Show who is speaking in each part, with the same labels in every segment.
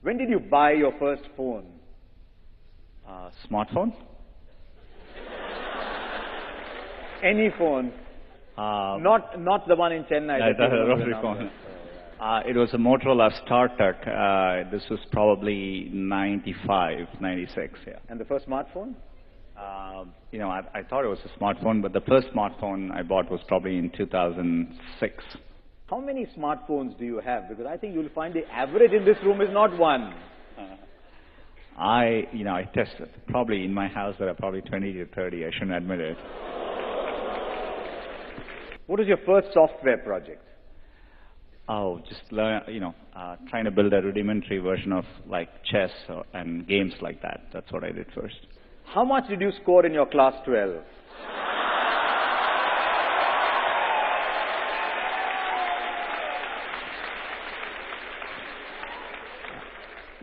Speaker 1: When did you buy your first phone?
Speaker 2: Smartphone?
Speaker 1: Any phone? Not the one in Chennai.
Speaker 2: That's a rotary phone. It was a Motorola StarTAC. This was probably 95, 96, yeah.
Speaker 1: And the first smartphone?
Speaker 2: I thought it was a smartphone, but the first smartphone I bought was probably in 2006.
Speaker 1: How many smartphones do you have? Because I think you'll find the average in this room is not one.
Speaker 2: I tested. Probably in my house there are probably 20 to 30. I shouldn't admit it.
Speaker 1: What was your first software project?
Speaker 2: Oh, just learn, trying to build a rudimentary version of like chess and games like that. That's what I did first.
Speaker 1: How much did you score in your class 12?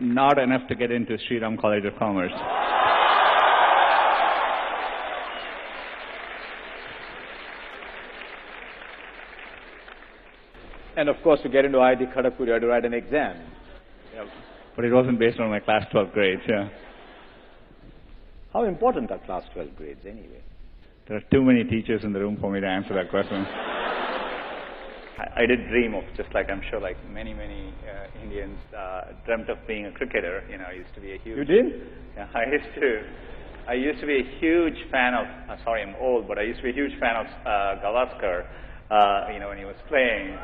Speaker 2: Not enough to get into Sriram College of Commerce.
Speaker 1: And of course, to get into IIT Kharagpur, you had to write an exam.
Speaker 2: Yeah, but it wasn't based on my class 12 grades, yeah.
Speaker 1: How important are class 12 grades anyway?
Speaker 2: There are too many teachers in the room for me to answer that question. I did dream of, just like I'm sure like many Indians dreamt of being a cricketer. I used to be a huge...
Speaker 1: You did?
Speaker 2: Yeah, I used to be a huge fan of, sorry I'm old, but I used to be a huge fan of Gavaskar, when he was playing.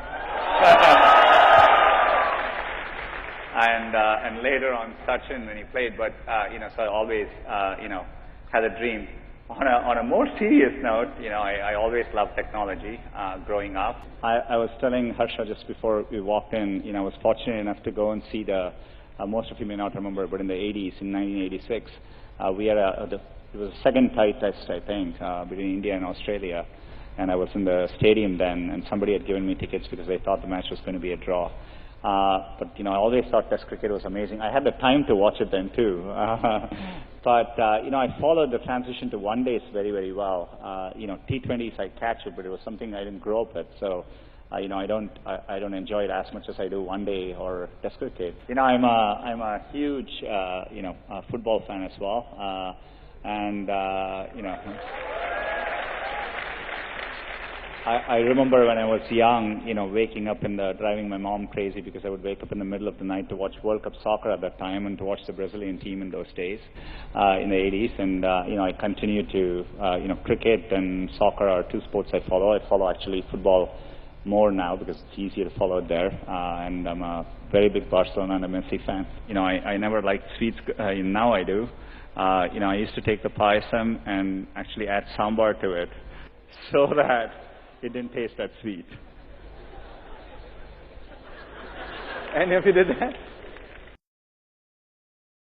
Speaker 2: And later on Sachin when he played, but, so I always, had a dream. On a more serious note, I always loved technology growing up. I was telling Harsha just before we walked in, I was fortunate enough to go and see most of you may not remember, but in the 80s, in 1986, we had it was a second tie test, I think, between India and Australia. And I was in the stadium then, and somebody had given me tickets because they thought the match was going to be a draw. But, I always thought Test cricket was amazing. I had the time to watch it then, too. But, I followed the transition to one days very, very well. T20s, I catch it, but it was something I didn't grow up with. So, I don't enjoy it as much as I do one day or Test cricket. I'm a huge, football fan as well. I remember when I was young, waking up driving my mom crazy because I would wake up in the middle of the night to watch World Cup soccer at that time and to watch the Brazilian team in those days, in the 80s. And, I continue to, cricket and soccer are two sports I follow. I follow actually football more now because it's easier to follow it there. And I'm a very big Barcelona and a Messi fan. I never liked sweets. Now I do. I used to take the payasam and actually add sambar to it so that it didn't taste that sweet.
Speaker 1: Any of you did that?